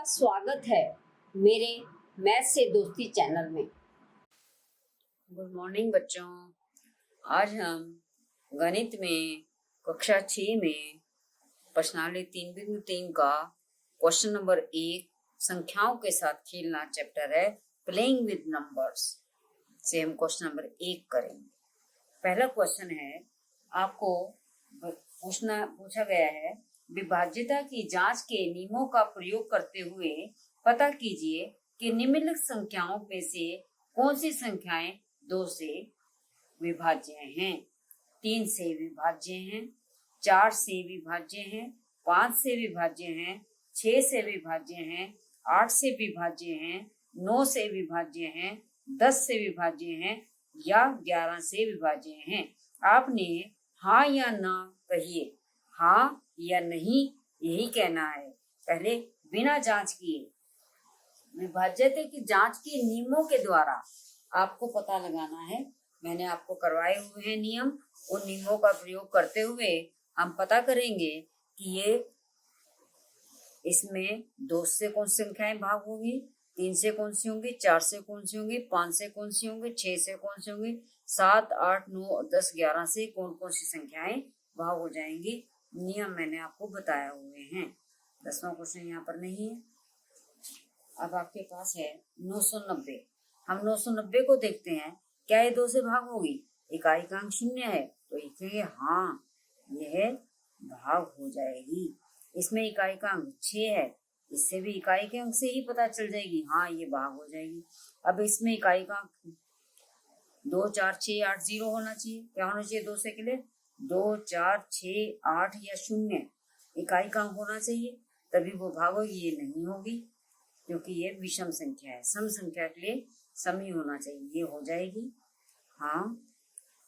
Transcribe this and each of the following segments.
स्वागत है मेरे मैथ से दोस्ती चैनल में। गुड मॉर्निंग बच्चों। आज हम गणित में कक्षा 6 में प्रश्नावली 3.3 का क्वेश्चन नंबर 1 संख्याओं के साथ खेलना चैप्टर है प्लेइंग विद नंबर्स से हम क्वेश्चन नंबर 1 करेंगे। पहला क्वेश्चन है, आपको पूछा गया है, विभाज्यता की जांच के नियमों का प्रयोग करते हुए पता कीजिए कि निम्नलिखित संख्याओं में से कौन सी संख्याएं 2 से विभाज्य हैं, 3 से विभाज्य हैं, 4 से विभाज्य हैं, 5 से विभाज्य हैं, 6 से विभाज्य हैं, 8 से विभाज्य हैं, 9 से विभाज्य हैं, 10 से विभाज्य हैं या 11 से विभाज्य हैं। आपने हाँ या ना कहिए, हाँ या नहीं यही कहना है। पहले बिना जांच किए विभाज्यता की जांच के नियमों के द्वारा आपको पता लगाना है। मैंने आपको करवाए हुए हैं नियम, उन नियमों का प्रयोग करते हुए हम पता करेंगे कि ये इसमें 2 से कौन सी संख्याएं भाग होंगी, 3 से कौन सी होंगी, 4 से कौन सी होंगी, 5 से कौन सी होंगी, 6 से कौन सी होंगी, 7, 8, 9, 10, 11 से कौन कौन सी संख्याएं भाग हो जाएंगी। नियम मैंने आपको बताया हुए हैं। 10वां क्वेश्चन यहाँ पर नहीं है। अब आपके पास है 990। हम 990 को देखते हैं, क्या ये 2 से भाग होगी? इकाई का अंक 0 है तो लिखेंगे हाँ, यह भाग हो जाएगी। इसमें इकाई का अंक 6 है, इससे भी इकाई के अंक से ही पता चल जाएगी, हाँ ये भाग हो जाएगी। अब इसमें इकाई का अंक 2, 4, 6, 8, 0 होना चाहिए। क्या होना चाहिए 2 से के लिए? 2, 4, 6, 8 या 0 इकाई का अंक होना चाहिए, तभी वो भाग होगी। ये नहीं होगी क्योंकि ये विषम संख्या है। सम संख्या के लिए सम ही होना चाहिए, ये हो जाएगी हाँ।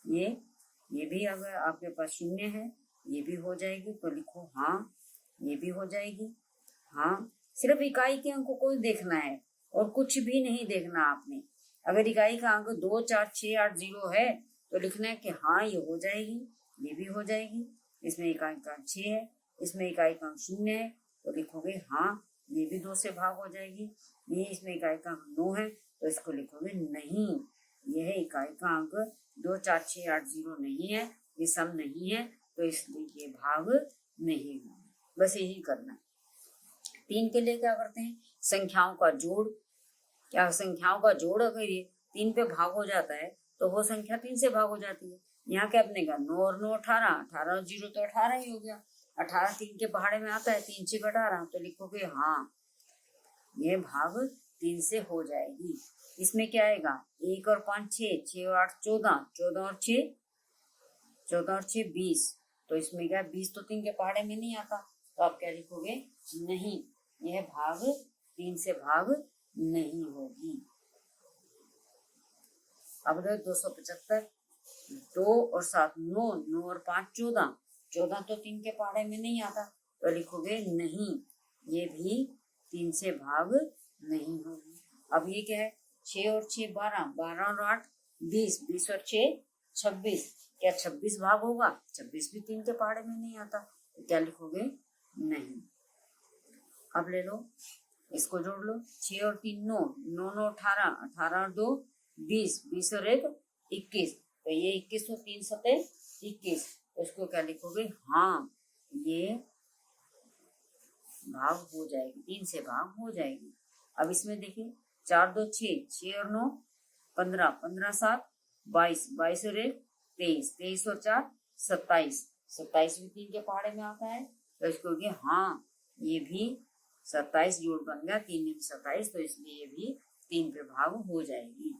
ये भी अगर आपके पास 0 है ये भी हो जाएगी तो लिखो हाँ, ये भी हो जाएगी हाँ। सिर्फ इकाई के अंक को देखना है और कुछ भी नहीं देखना आपने। अगर इकाई का अंक 2, 4, 6, 8, 0 है तो लिखना है कि हाँ ये हो जाएगी, ये भी हो जाएगी। इसमें इकाई का अंक 6 है, इसमें इकाई का अंक 0 है तो लिखोगे हाँ, ये भी 2 से भाग हो जाएगी। ये इसमें इकाई का अंक 9 है तो इसको लिखोगे नहीं, यह इकाई का अंक 2, 4, 6, 8, 0 नहीं है, ये सम नहीं है तो इसलिए ये भाग नहीं होगा। बस यही करना है। 3 के लिए क्या करते हैं? संख्याओं का जोड़। क्या संख्याओं का जोड़ अगर ये 3 पे भाग हो जाता है तो वो संख्या 3 से भाग हो जाती है। यहाँ क्या बनेगा? 9 और 9 18, 18 और 0 तो 18 ही हो गया। 18 3 के पहाड़े में आता है, 3 से 18 तो लिखोगे हाँ, ये भाग 3 से हो जाएगी। इसमें क्या आएगा? 1 और 5 6, 6 और 8 14, 14 और 6 20 तो इसमें क्या 20 तो 3 के पहाड़े में नहीं आता तो आप क्या लिखोगे? नहीं, यह भाग 3 से भाग नहीं होगी। अब 275, 2 और 7 9, 9 और 5 14, 14 तो 3 के पहाड़े में नहीं आता तो लिखोगे नहीं, ये भी 3 से भाग नहीं होगी। अब ये क्या है? 6 और 6 12, 12 और 8 20, 20 और 6 26, क्या 26 भाग होगा? 26 भी 3 के पहाड़े में नहीं आता तो क्या लिखोगे? नहीं। अब ले लो, इसको जोड़ लो। 6 और 3 9, 9 9 18, 18 और 2 20, 20 और 1 21 तो ये 21 और 3 7 21 तो इसको क्या लिखोगे? हाँ, ये भाग हो जाएगी, 3 से भाग हो जाएगी। अब इसमें देखिए 4 2 6, 6 और 9 15, 15 7 22, 22 और 1 23, 23 और 4 27, 27 भी 3 के पहाड़े में आता है तो इसको हाँ, ये भी 27 जोड़ बन गया, 3 27 तो इसलिए ये भी 3 पे भाग हो जाएगी।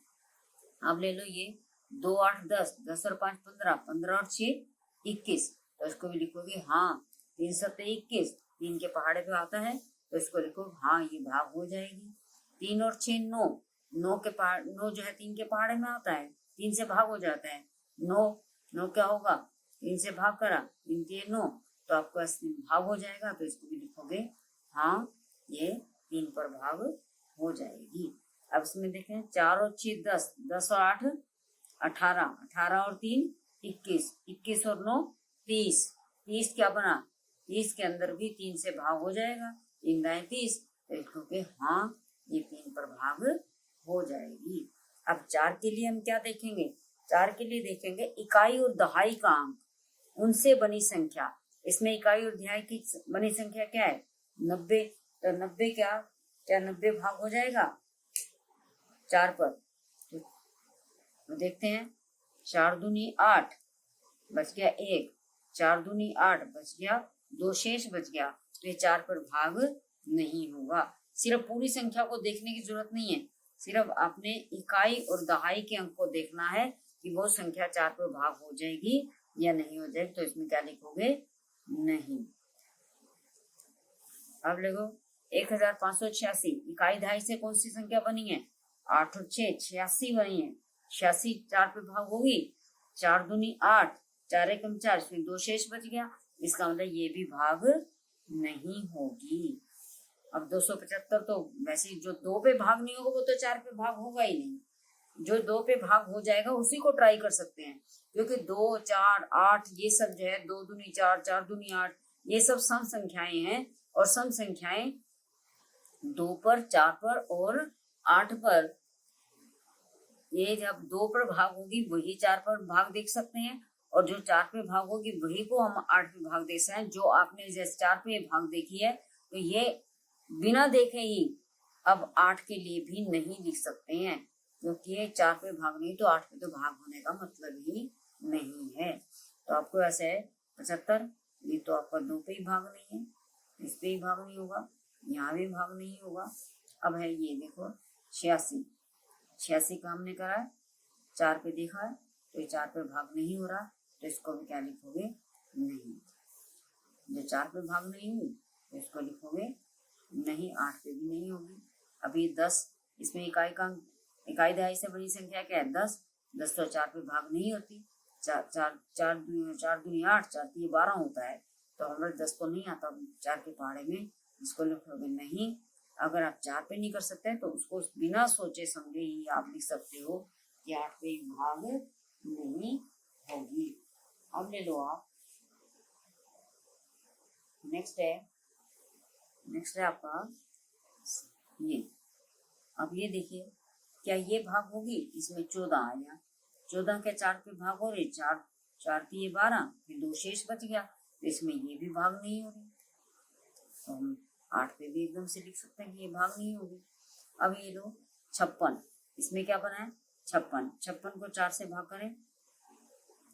अब ले लो ये 2 8 10, 10 और 5 15, 15 और 6 21 तो इसको भी लिखोगे हाँ, 3 7 21 3 के पहाड़े पे आता है तो इसको लिखो हाँ, ये भाग हो जाएगी। 3 और 6 9, 9 जो है 3 के पहाड़े में आता है, 3 से भाग हो जाता है। 9 क्या होगा? 3 से भाग करा, 3 के 9 तो आपको भाग हो जाएगा तो इसको भी लिखोगे हाँ, ये 3 पर भाग हो जाएगी। अब इसमें देखें 4 और 6 10, 10 और 8 18, 18 और 3 21, 21 और 9 30, 30 क्या बना? 30 के अंदर भी 3 से भाग हो जाएगा, 3 दाएं 30 तो लिखोगे हाँ, ये 3 पर भाग हो जाएगी। अब 4 के लिए हम क्या देखेंगे? 4 के लिए देखेंगे इकाई और दहाई का अंक, उनसे बनी संख्या। इसमें इकाई और दहाई की बनी संख्या क्या है? 90। तो 90 क्या 90 भाग हो जाएगा 4 पर? तो देखते हैं, 4 दूनी 8 बच गया 1, 4 दूनी 8 बच गया 2, शेष बच गया। तो ये 4 पर भाग नहीं होगा। सिर्फ पूरी संख्या को देखने की जरूरत नहीं है, सिर्फ आपने इकाई और दहाई के अंक को देखना है कि वो संख्या 4 पर भाग हो जाएगी या नहीं हो जाएगी। तो इसमें क्या लिखोगे? नहीं। अब देखो 1586 इकाई दहाई से कौन सी संख्या बनी है? 8 और 6 86 बनी है। 86 4 पे भाग होगी, 4 दूनी 8, 4 एकम 4, इसमें 2 शेष बच गया। इसका मतलब ये भी भाग नहीं होगी। अब 275 तो वैसे जो 2 पे भाग नहीं होगा वो तो 4 पे भाग होगा ही नहीं। जो 2 पे भाग हो जाएगा उसी को ट्राई कर सकते हैं, क्योंकि 2 4 8 ये सब जो है 2 दूनी 4, 4 दूनी 8, ये सब सम संख्याएं हैं। और सम संख्याएं 2 पर, 4 पर और 8 पर, ये जब 2 पर भाग होगी वही 4 पर भाग देख सकते हैं, और जो 4 पे भाग होगी वही को हम 8 पे भाग देख सकते हैं। जो आपने जैसे 4 पे भाग देखी है तो ये बिना देखे ही अब 8 के लिए भी नहीं लिख सकते हैं, क्योंकि ये 4 पे भाग नहीं तो 8 पे तो भाग होने का मतलब ही नहीं है। तो आपको ऐसे है 75, ये तो आपका 2 पे ही भाग नहीं है, इस पे ही भाग नहीं होगा, यहाँ भी भाग नहीं होगा। अब है ये देखो 86 का हमने करा है, 4 पे देखा है तो ये 4 पे भाग नहीं हो रहा, तो इसको भी क्या लिखोगे? नहीं। जो 4 पे भाग नहीं हुई तो इसको लिखोगे नहीं, 8 पे भी नहीं होगी। अब ये 10, इसमें इकाई का इकाई दहाई से बड़ी संख्या क्या है? 10। 10 तो 4 पे भाग नहीं होती, 4 दूनी 8, 4 ये 12 होता है, तो हमारे 10 तो नहीं आता 4 के पहाड़े में, इसको लिखोगे नहीं। अगर आप 4 पे नहीं कर सकते तो उसको बिना सोचे समझे ही आप लिख सकते हो कि 8 पे भाग नहीं होगी। अब ले लो आप, नेक्स्ट है आपका ये। अब ये देखिए, क्या ये भाग होगी? इसमें 14 आया, 14 के 4 पे भाग हो रही, 4 की ये 12, फिर 2 शेष बच गया, तो इसमें ये भी भाग नहीं हो रही, तो हम 8 पे भी एकदम से लिख सकते हैं कि ये भाग नहीं होगी। अब ये लो 56, इसमें क्या बना है? 56 को 4 से भाग करें,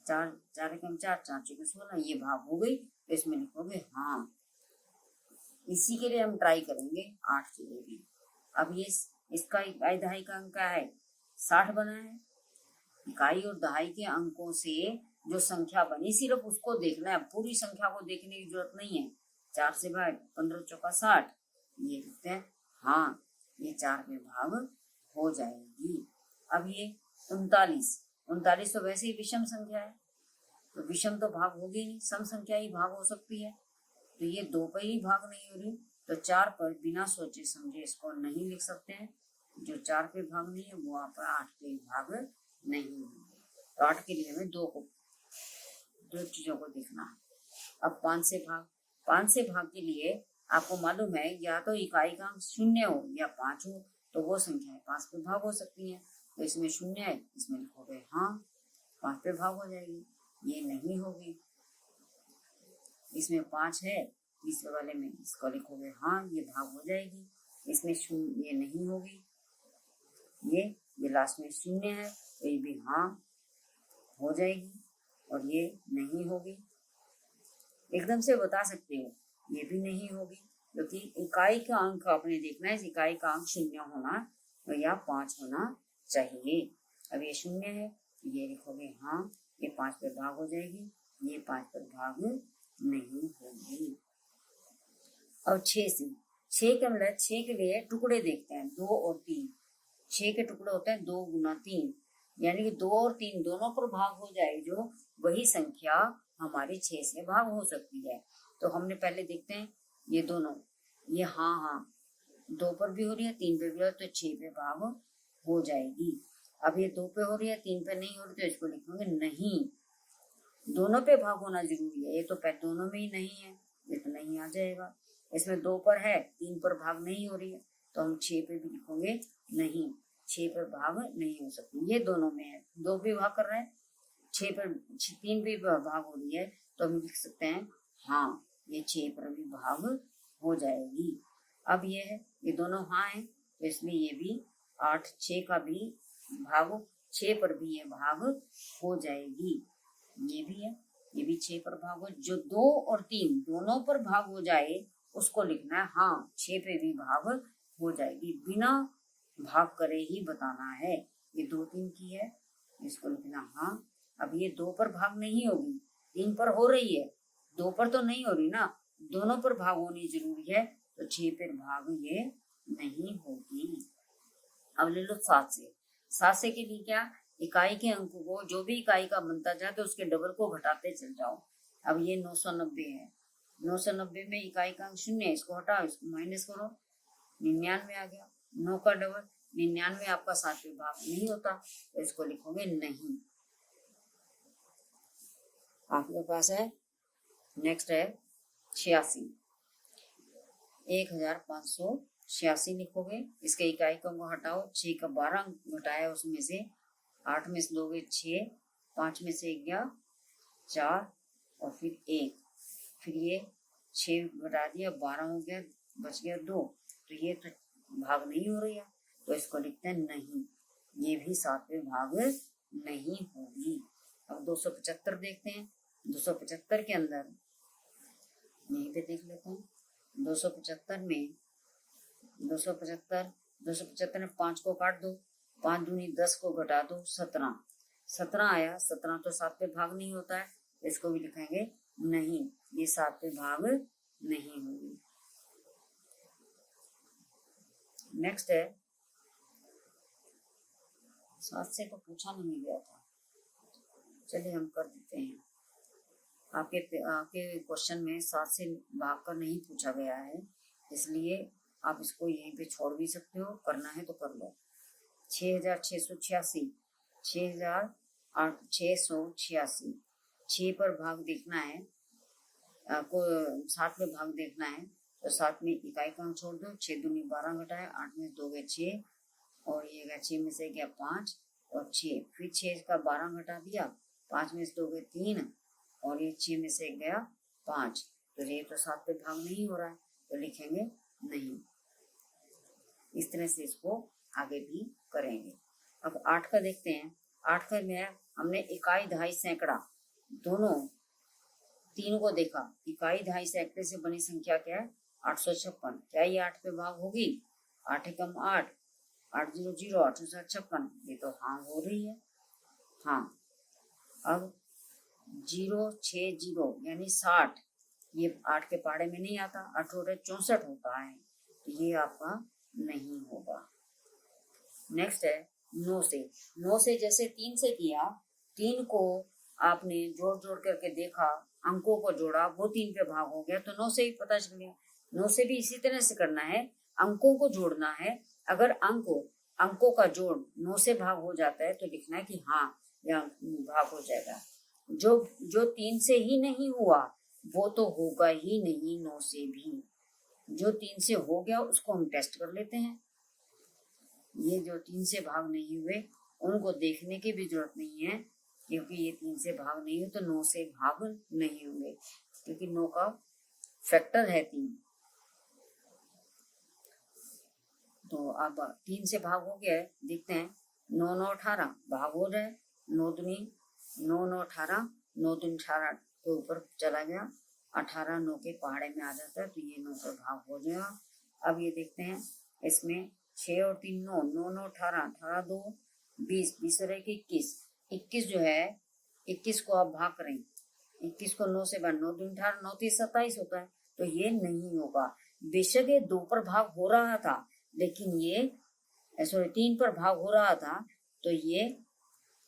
4 एकम 4, 4 चौके 16, ये भाग हो गई, तो इसमें लिखोगे हाँ। इसी के लिए हम ट्राई करेंगे 8 के लिए भी। अब ये इसका इकाई दहाई का अंक क्या है? 60 बना है। इकाई और दहाई के अंकों से जो संख्या बनी सिर्फ उसको देखना है, पूरी संख्या को देखने की जरूरत नहीं है। 4 से भाग 15 चौका 60, ये लिखते हैं हाँ, ये 4 पे भाग हो जाएगी। अब ये 39 तो वैसे ही विषम संख्या है, तो विषम तो भाग होगी नहीं, सम संख्या ही भाग हो सकती है, तो ये 2 पर ही भाग नहीं हो रही, तो 4 पर बिना सोचे समझे इसको नहीं लिख सकते हैं। जो 4 पे भाग नहीं है वो आप 8 पे भाग नहीं होंगे। तो 8 के लिए हमें दो चीजों को देखना है। अब 5 से भाग के लिए आपको मालूम है या तो इकाई का अंक 0 हो या 5 हो, तो वो संख्याएं 5 पे भाग हो सकती हैं। तो इसमें 0 है, इसमें लिखोगे हाँ, 5 पे भाग हो जाएगी। ये नहीं होगी, इसमें 5 है, तीसरे वाले में इसको लिखोगे हाँ, ये भाग हो जाएगी। इसमें 0 ये नहीं होगी, ये लास्ट में 0 है, तो ये भी हाँ हो जाएगी, और ये नहीं होगी। एकदम से बता सकते हो ये भी नहीं होगी, क्योंकि इकाई का अंक आपने देखना है, इस इकाई का अंक 0 होना या 5 होना चाहिए। अब ये 0 है, ये लिखोगे हाँ, ये 5 पे भाग हो जाएगी, ये 5 पर भाग नहीं होगी। अब 6 के मतलब 6 के लिए टुकड़े देखते हैं, 2 और 3। 6 के टुकड़े होते हैं 2 गुना 3, यानी कि 2 और 3 दोनों पर भाग हो जाएगी, जो वही संख्या हमारी 6 से भाग हो सकती है। तो हमने पहले देखते हैं ये दोनों, ये हाँ 2 पर भी हो रही है, 3 पे भी हो रही है, तो 6 पे भाग हो जाएगी। अब ये 2 पे हो रही है, 3 पे नहीं हो रही, तो इसको लिखेंगे नहीं। दोनों पे भाग होना जरूरी है, ये तो दोनों में ही नहीं है, ये तो नहीं आ जाएगा। इसमें 2 पर है, 3 पर भाग नहीं हो रही है, तो हम 6 पे भी लिखोगे नहीं, 6 पर भाग नहीं हो सकती। ये दोनों में है, 2 भी भाग कर रहे हैं, 6 पर 3 भी भाग हो रही है, तो हम लिख सकते हैं हाँ, ये 6 पर भी भाग हो जाएगी। अब ये है, ये दोनों हाँ है, तो इसलिए ये भी 8 6 का भी भाग, 6 पर भी ये भाग हो जाएगी। ये भी है, ये भी 6 पर भाग हो, जो 2 और 3 दोनों पर भाग हो जाए उसको लिखना है हाँ, 6 पे भी भाग हो जाएगी, बिना भाग करे ही बताना है। ये 2 3 की है, इसको लिखना हाँ। अब ये 2 पर भाग नहीं होगी, 3 पर हो रही है, 2 पर तो नहीं हो रही ना, दोनों पर भाग होनी जरूरी है, तो 6 पर भाग ये नहीं होगी। अब ले लो 7 से। 7 से के लिए क्या, इकाई के अंक को जो भी इकाई का बनता जाए तो उसके डबल को घटाते चल जाओ। अब ये 990 है, 990 में इकाई का अंक 0 है, इसको हटाओ, इसको माइनस करो, 99 आ गया। 9 का डबल 99 आपका 7वें भाग नहीं होता, तो इसको लिखोगे नहीं। आपके पास है नेक्स्ट है 86, 1586 लिखोगे। इसके इकाई का अंक हटाओ, 6 का 12 अंक घटाया, उसमें से 8 में से दोगे 6, 5 में से गया 4 और फिर 1, फिर ये 6 घटा दिया, 12 हो गया, बच गया 2, तो ये तो भाग नहीं हो रही है, तो इसको लिखते हैं नहीं, ये भी 7वें भाग नहीं होगी। अब 275 देखते हैं। 275 के अंदर यहीं पे देख लेते हैं। 275 में 275 में 5 को काट दो, 5 दूनी 10 को घटा दो 17, 17 आया। 17 तो 7वें भाग नहीं होता है, इसको भी लिखेंगे नहीं, ये 7वें भाग नहीं होगी। नेक्स्ट है 7 से तो पूछा नहीं गया था, चलिए हम कर देते हैं। आपके क्वेश्चन में 7 से भाग कर नहीं पूछा गया है, इसलिए आप इसको यहीं पे छोड़ भी सकते हो, करना है तो कर लो। 6686, 6686, 6 पर भाग देखना है, आपको 7 में भाग देखना है, तो 7 में इकाई का अंक छोड़ दो, 6 दूनी 12 घटाए, 8 में 2 गए 6, और ये गया 6 में से गया 5 और 6, फिर 6 का 12 घटा दिया, 5 में से 2 गए 3, और ये 6 में से गया 5, तो ये तो 7 पे भाग नहीं हो रहा है, तो लिखेंगे नहीं। इस तरह से इसको आगे भी करेंगे। अब 8 का देखते हैं। 8 का में हमने इकाई, दहाई, सैकड़ा दोनों तीन को देखा। इकाई, दहाई, सैकड़े से बनी संख्या क्या है 856, क्या ये 8 पे भाग होगी? 8 एकम 8, 8 0 0, 856, ये तो हाँ हो रही है। हाँ, अब 0 6 0 यानी 60, ये 8 के पाड़े में नहीं आता, 8 64 होता है, तो ये आपका नहीं होगा। नेक्स्ट है 9 से। 9 से जैसे 3 से किया, 3 को आपने जोड़ जोड़ करके देखा, अंकों को जोड़ा, वो 3 पे भाग हो गया, तो 9 से ही पता चल गया। 9 से भी इसी तरह से करना है, अंकों को जोड़ना है। अगर अंकों का जोड़ 9 से भाग हो जाता है तो लिखना है कि हाँ यह भाग हो जाएगा। जो 3 से ही नहीं हुआ वो तो होगा ही नहीं 9 से भी। जो 3 से हो गया उसको हम टेस्ट कर लेते हैं। ये जो 3 से भाग नहीं हुए उनको देखने की भी जरूरत नहीं है, क्योंकि ये 3 से भाग नहीं हुए तो 9 से भाग नहीं होंगे, क्योंकि 9 का फैक्टर है 3। तो अब 3 से भाग हो गया है, देखते हैं 9 9 18 भाग हो जाए, 9 दूनी 9 9 18, 9 दूनी 18 के ऊपर चला गया, 18 9 के पहाड़े में आ जाता है, तो ये 9 पर भाग हो जाएगा। अब ये देखते हैं, इसमें 6 और 3 9, 9 9 18, 18 2 20, 20 और 1 21, 21 जो है 21 को आप भाग करें, 21 को 9 से भाग, 9 दूनी 18, 9 3 27 होता है, तो ये नहीं होगा। बेशक ये 2 पर भाग हो रहा था, लेकिन ये 3 पर भाग हो रहा था, तो ये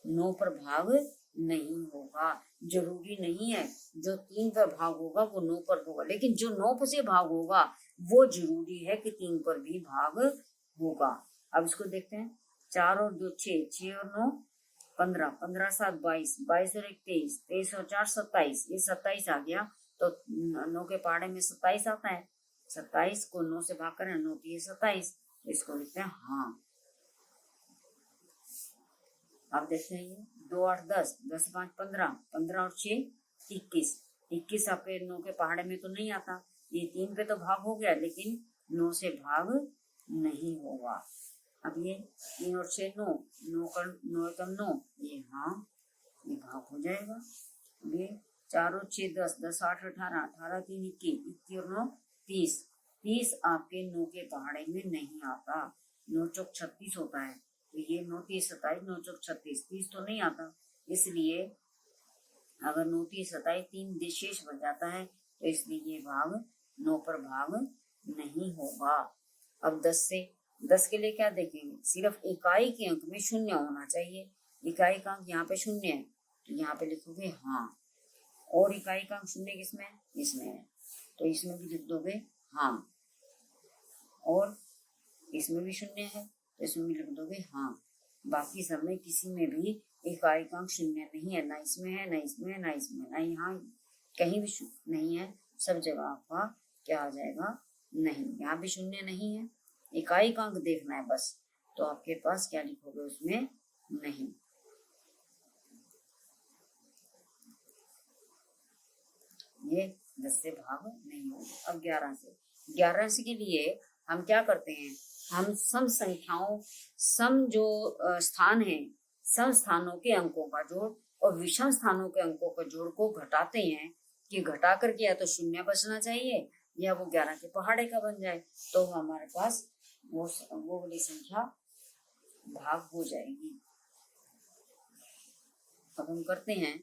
9 पर भाग नहीं होगा। जरूरी नहीं है जो 3 पर भाग होगा वो 9 पर होगा, लेकिन जो 9 से भाग होगा वो जरूरी है कि 3 पर भी भाग होगा। अब इसको देखते हैं, 4 और 2 6, 6 और 9 15, 15 7 22, 22 और 1 23, 23 और 4 27, ये 27 आ गया, तो 9 के पहाड़े में 27 आता है, 27 को 9 से भाग करें, 9 3 27, इसको लिखते हैं हाँ। अब देखते हैं ये 2 8 10, 10 5 15, 15 और 6 21, 21 आपके 9 के पहाड़े में तो नहीं आता, ये 3 पे तो भाग हो गया, लेकिन 9 से भाग नहीं होगा। अब ये 3 और 6 9, 9 एकम 9, ये हाँ, ये भाग हो जाएगा। ये 4 और 6 10, 10 8 18, 18 3 21, 21 और 9 30, 30 आपके 9 के पहाड़े में नहीं आता, 9 चौक 36 होता है, तो ये 9 30 27, 9 चौक 36, 30 तो नहीं आता, इसलिए अगर 9 30 27 3 शेष बच जाता है, तो इसलिए ये भाग 9 पर भाग नहीं होगा। अब 10 के लिए क्या देखेंगे, सिर्फ इकाई के अंक में शून्य होना चाहिए, इकाई का अंक यहाँ पे शून्य है, तो यहाँ पे लिखोगे हाँ, और इकाई का अंक शून्य किसमें, इसमें है, तो इसमें भी लिख दोगे हाँ, और इसमें भी शून्य है, तो इसमें भी लिख दोगे हाँ। बाकी सब में किसी में भी इकाई का अंक शून्य नहीं है, ना इसमें है, ना इसमें है, ना इसमें, ना यहाँ कहीं भी नहीं है, सब जगह आपका क्या आ जाएगा, नहीं, यहाँ भी शून्य नहीं है, इकाई का अंक देखना है बस, तो आपके पास क्या लिखोगे उसमें, नहीं। ये 10 से भाग नहीं होगा। अब 11 से के लिए हम क्या करते हैं, हम सम संख्याओं, सम जो स्थान है, सम स्थानों के अंकों का जोड़ और विषम स्थानों के अंकों का जोड़ को घटाते हैं, कि घटा करके या तो शून्य बचना चाहिए या वो 11 के पहाड़े का बन जाए, तो हमारे पास वो वाली संख्या भाग हो जाएगी। अब हम करते हैं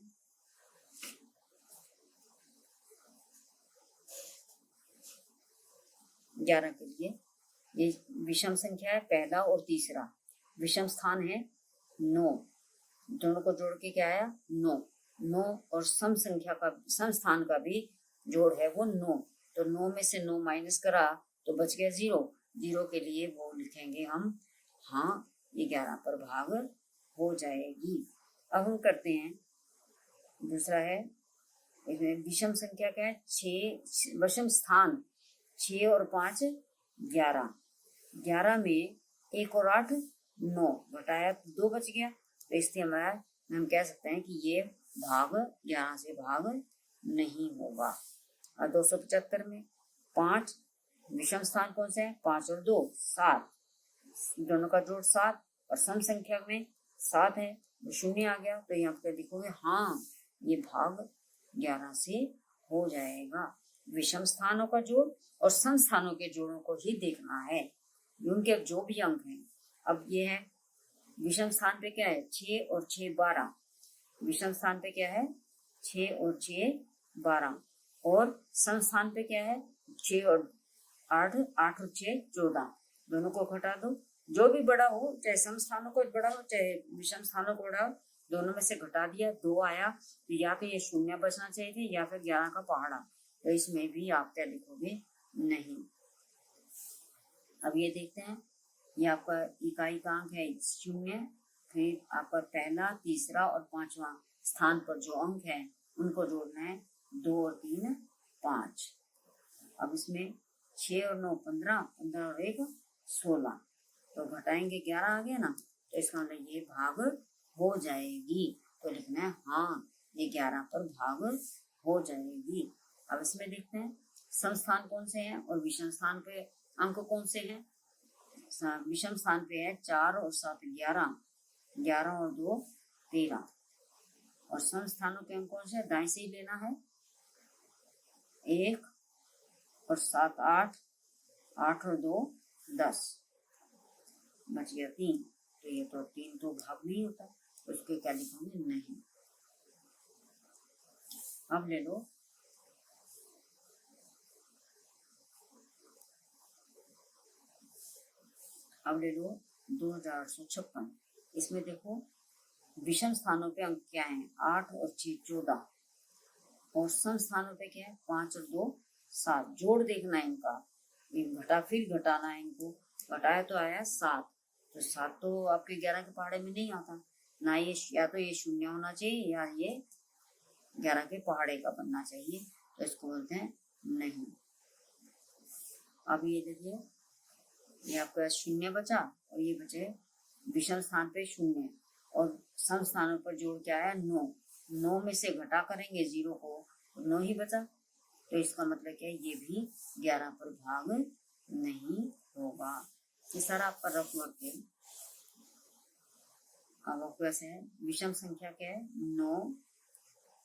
11 के लिए, ये विषम संख्या है, पहला और तीसरा, विषम स्थान है 9, दोनों को जोड़ के क्या आया 9, 9 और सम संख्या का, सम स्थान का भी जोड़ है वो 9, तो 9 में से 9 माइनस करा तो बच गया 0, 0 के लिए वो लिखेंगे हम हाँ, ये 11 पर भाग हो जाएगी। अब हम करते हैं दूसरा है, इसमें विषम संख्या क्या है 6, विषम स्थान 6 और 5 11, 11 में 1 और 8 9, घटाया 2 बच गया, तो इसलिए हम कह सकते हैं कि ये भाग 11 से भाग नहीं होगा। और 275 में 5, विषम स्थान कौन से है, 5 और 2 7, दोनों का जोड़ 7, और सम संख्या में 7 है, वो शून्य आ गया, तो यहाँ पे लिखोगे हाँ, ये भाग 11 से हो जाएगा। विषम स्थानों का जोड़ और सम स्थानों के जोड़ों को ही देखना है, उनके जो भी अंक हैं। अब ये है विषम स्थान पे क्या है 6 और 6 12, विषम स्थान पे क्या है 6 और 6 12, और सम स्थान पे क्या है 6 और 8, 8 और 6 14, दोनों को घटा दो, जो भी बड़ा हो, चाहे सम स्थानों को बड़ा हो चाहे विषम स्थानों को बड़ा हो, दोनों में से घटा दिया, 2 आया, तो या तो ये शून्य बचना चाहिए थे या फिर 11 का पहाड़ा, तो इसमें भी आप क्या लिखोगे नहीं। अब ये देखते हैं, ये आपका इकाई का अंक है 0, फिर आपका पहला, तीसरा और 5वां स्थान पर जो अंक है उनको जोड़ना है, 2 और 3 5। अब इसमें 6 और 9 15, 15 और 1 16, तो घटाएंगे 11 आ गया ना, तो इसका मतलब ये भाग हो जाएगी, तो लिखना है हाँ, ये 11 पर भाग हो जाएगी। अब इसमें देखते हैं सम स्थान कौन से हैं और विषम स्थान पे अंक कौन से हैं। विषम स्थान पे है 4 और 7 11, 11 और 2 13, और सम स्थानों के अंक कौन से, दाएं से ही लेना है, 1 और 7 8, 8 और 2 10, बच गया 3, तो ये तो 3 तो भाग नहीं होता, तो उसके क्या लिखोगे नहीं। अब ले लो अब ले लो 2856, इसमें देखो विषम स्थानों पे अंक क्या है 8 और 6 14, और सम स्थानों पे क्या है 5 और 2 7, जोड़ देखना है इनका, घटा फिर घटाना है इनको, घटाया तो आया 7, तो 7 तो आपके 11 के पहाड़े में नहीं आता ना, ये या तो ये शून्य होना चाहिए या ये 11 के पहाड़े का बनना चाहिए, तो इसको बोलते हैं नहीं। अब ये देखिए, ये आपका शून्य बचा और ये बचे विषम स्थान पे शून्य और सम स्थानों पर जोड़ के आया 9। 9 में से घटा करेंगे 0 को, 9 ही बचा। तो इसका मतलब क्या है, ये भी 11 पर भाग नहीं होगा। ये सारा आपका रफ वर्क है। अब आपको ऐसे है, विषम संख्या क्या है 9,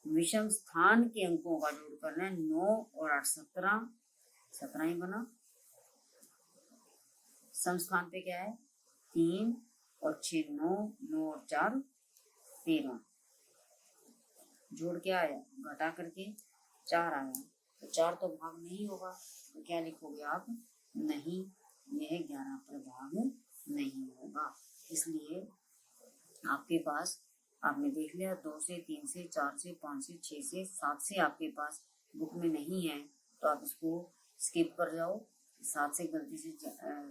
विषम स्थान के अंकों का जोड़ करना है 9 और 8 17, 17 ही बना। सम स्थान पे क्या है 3 और 6 9, 9 और 4 13, जोड़ के आया घटा करके 4 आया, तो 4 तो भाग नहीं होगा, तो क्या लिखोगे आप, नहीं, यह 11 पर भाग नहीं होगा। इसलिए आपके पास, आपने देख लिया 2 से 3 से 4 से 5 से 6 से 7 से आपके पास बुक में नहीं है, तो आप इसको स्किप कर जाओ। 7 से गलती से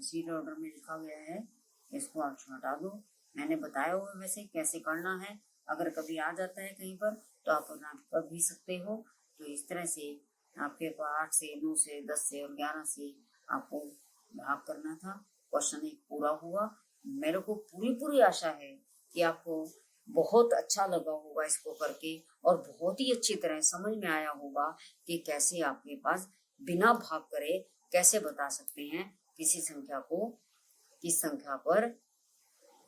सीट ऑर्डर में लिखा गया है, इसको आप हटा दो। मैंने बताया हुआ वैसे कैसे करना है, अगर कभी आ जाता है कहीं पर तो आप कर भी सकते हो। तो इस तरह से आपके पास 8 से 9 से 10 से और 11 से आपको भाग करना था। क्वेश्चन 1 पूरा हुआ। मेरे को पूरी आशा है कि आपको बहुत अच्छा लगा होगा इसको करके और बहुत ही अच्छी तरह समझ में आया होगा कि कैसे आपके पास बिना भाग करे कैसे बता सकते हैं किसी संख्या को, किस संख्या पर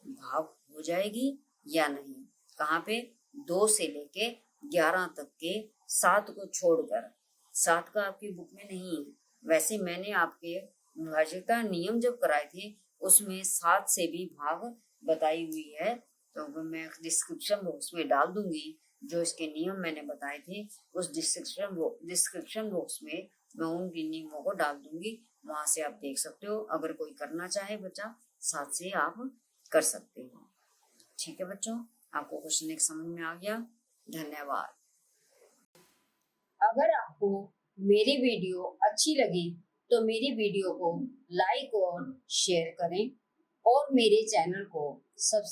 भाग हो जाएगी या नहीं। कहाँ पे, 2 से लेके 11 तक के 7 को छोड़कर, 7 का आपकी बुक में नहीं है। वैसे मैंने आपके विभाज्यता नियम जब कराए थे उसमें 7 से भी भाग बताई हुई है, तो मैं डिस्क्रिप्शन बॉक्स में डाल दूंगी जो इसके नियम मैंने बताए थे। उस डिस्क्रिप्शन बॉक्स में मैं उन नियमों को डाल दूंगी, वहां से आप देख सकते हो। अगर कोई करना चाहे बच्चा 7 से आप कर सकते हो। ठीक है बच्चों, आपको क्वेश्चन 1 समझ में आ गया। धन्यवाद। अगर आपको मेरी वीडियो अच्छी लगी तो मेरी वीडियो को लाइक और शेयर करें और मेरे चैनल को सब्सक्राइब